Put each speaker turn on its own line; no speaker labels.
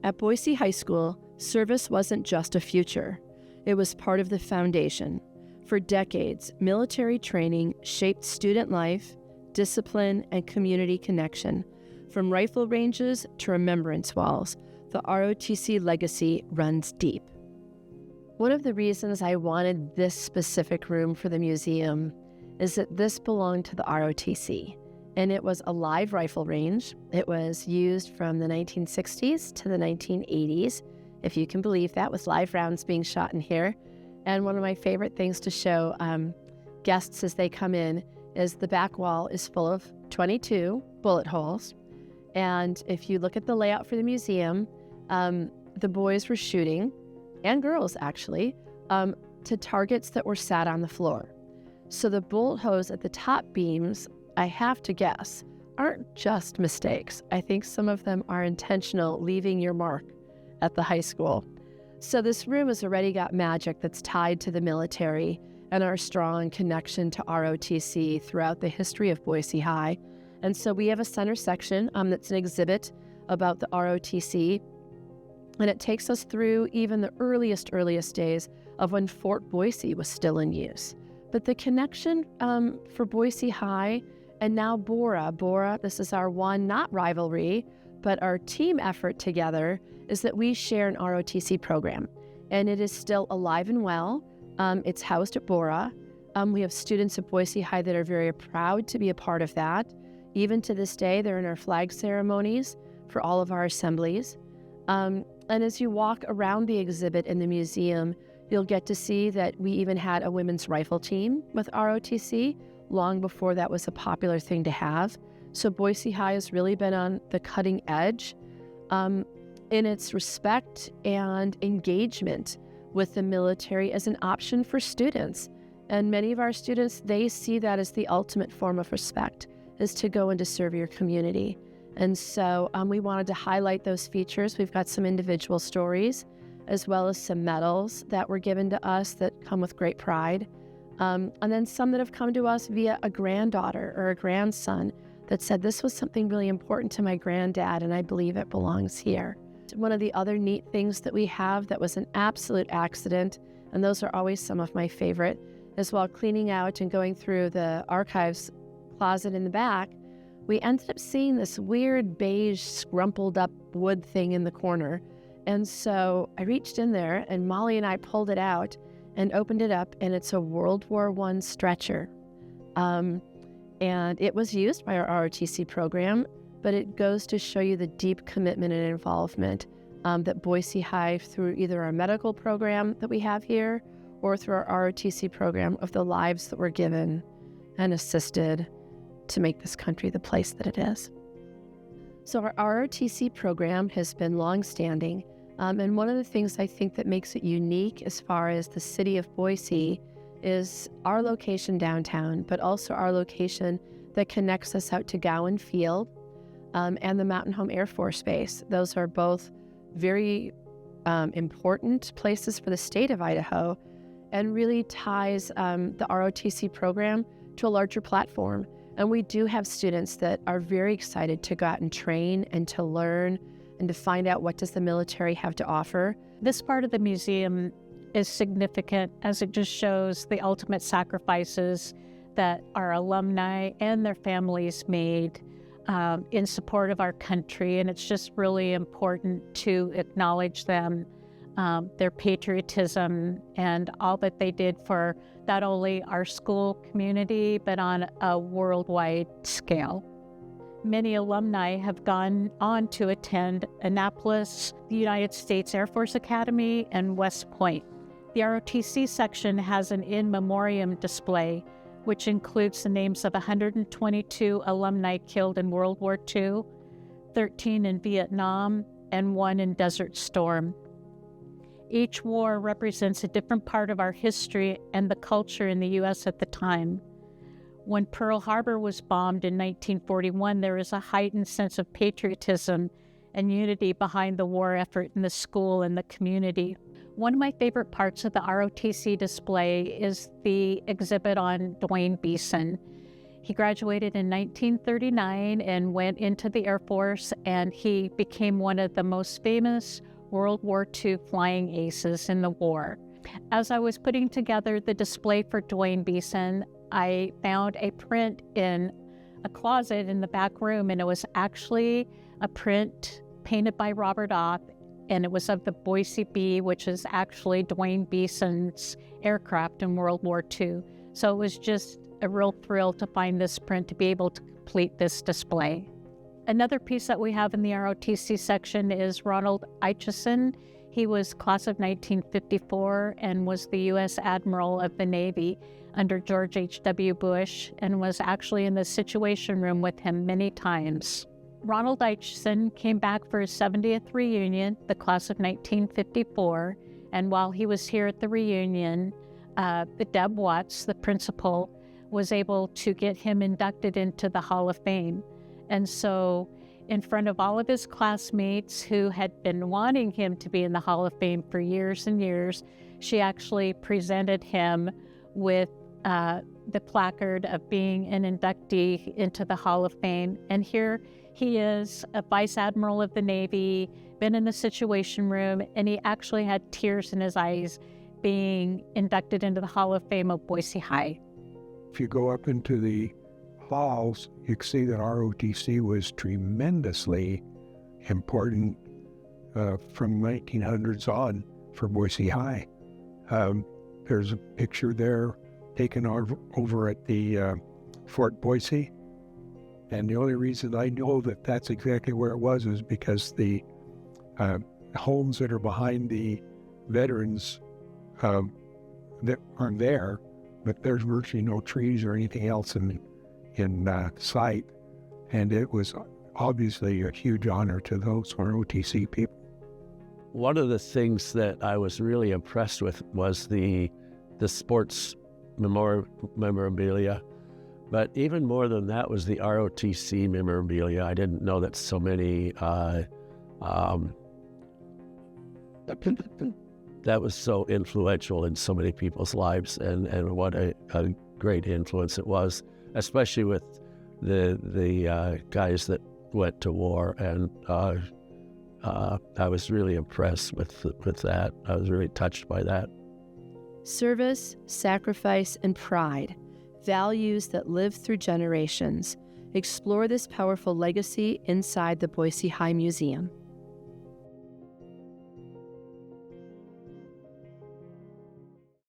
At Boise High School, service wasn't just a future. It was part of the foundation. For decades, military training shaped student life, discipline, and community connection. From rifle ranges to remembrance walls, the ROTC legacy runs deep. One of the reasons I wanted this specific room for the museum is that this belonged to the ROTC, and it was a live rifle range. It was used from the 1960s to the 1980s, if you can believe that, with live rounds being shot in here. And one of my favorite things to show guests as they come in is the back wall is full of 22 bullet holes. And if you look at the layout for the museum, the boys were shooting, and girls actually, to targets that were sat on the floor. So the bullet holes at the top beams, I have to guess, aren't just mistakes. I think some of them are intentional, leaving your mark at the high school. So this room has already got magic that's tied to the military and our strong connection to ROTC throughout the history of Boise High. And so we have a center section that's an exhibit about the ROTC, and it takes us through even the earliest days of when Fort Boise was still in use. But the connection for Boise High and now Bora, this is our one, not rivalry, but our team effort together, is that we share an ROTC program, and it is still alive and well. It's housed at Bora. We have students at Boise High that are very proud to be a part of that. Even to this day, they're in our flag ceremonies for all of our assemblies. And as you walk around the exhibit in the museum, you'll get to see that we even had a women's rifle team with ROTC long before that was a popular thing to have. So Boise High has really been on the cutting edge in its respect and engagement with the military as an option for students. And many of our students, they see that as the ultimate form of respect, is to go and to serve your community. And so we wanted to highlight those features. We've got some individual stories, as well as some medals that were given to us that come with great pride. And then some that have come to us via a granddaughter or a grandson that said, this was something really important to my granddad, and I believe it belongs here. One of the other neat things that we have that was an absolute accident, and those are always some of my favorite, is while cleaning out and going through the archives closet in the back, we ended up seeing this weird beige scrumpled up wood thing in the corner. And so I reached in there, and Molly and I pulled it out and opened it up, and it's a World War I stretcher. And it was used by our ROTC program, but it goes to show you the deep commitment and involvement that Boise High, through either our medical program that we have here or through our ROTC program, of the lives that were given and assisted to make this country the place that it is. So our ROTC program has been longstanding, and one of the things I think that makes it unique as far as the city of Boise is our location downtown, but also our location that connects us out to Gowan Field and the Mountain Home Air Force Base. Those are both very important places for the state of Idaho, and really ties the ROTC program to a larger platform. And we do have students that are very excited to go out and train and to learn and to find out what does the military have to offer.
This part of the museum is significant as it just shows the ultimate sacrifices that our alumni and their families made in support of our country. And it's just really important to acknowledge them, their patriotism, and all that they did for not only our school community, but on a worldwide scale. Many alumni have gone on to attend Annapolis, the United States Air Force Academy, and West Point. The ROTC section has an in memoriam display, which includes the names of 122 alumni killed in World War II, 13 in Vietnam, and 1 in Desert Storm. Each war represents a different part of our history and the culture in the U.S. at the time. When Pearl Harbor was bombed in 1941, there was a heightened sense of patriotism and unity behind the war effort in the school and the community. One of my favorite parts of the ROTC display is the exhibit on Dwayne Beeson. He graduated in 1939 and went into the Air Force, and he became one of the most famous World War II flying aces in the war. As I was putting together the display for Dwayne Beeson, I found a print in a closet in the back room, and it was actually a print painted by Robert Opp, and it was of the Boise Bee, which is actually Dwayne Beeson's aircraft in World War II. So it was just a real thrill to find this print to be able to complete this display. Another piece that we have in the ROTC section is Ronald Eichison. He was class of 1954 and was the U.S. Admiral of the Navy under George H.W. Bush, and was actually in the Situation Room with him many times. Ronald Eichison came back for his 70th reunion, the class of 1954, and while he was here at the reunion, Deb Watts, the principal, was able to get him inducted into the Hall of Fame. And so in front of all of his classmates who had been wanting him to be in the Hall of Fame for years and years, she actually presented him with the placard of being an inductee into the Hall of Fame. And here he is, a Vice Admiral of the Navy, been in the Situation Room, and he actually had tears in his eyes being inducted into the Hall of Fame of Boise High.
If you go up into the halls, you can see that ROTC was tremendously important from 1900s on for Boise High. There's a picture there taken over at the Fort Boise, and the only reason I know that that's exactly where it was is because the homes that are behind the veterans that aren't there, but there's virtually no trees or anything else in sight, and it was obviously a huge honor to those ROTC people.
One of the things that I was really impressed with was the sports memorabilia, but even more than that was the ROTC memorabilia. I didn't know that so many that was so influential in so many people's lives, and what a great influence it was, especially with the guys that went to war. And I was really impressed with that. I was really touched by that.
Service, sacrifice, and pride, values that live through generations. Explore this powerful legacy inside the Boise High Museum.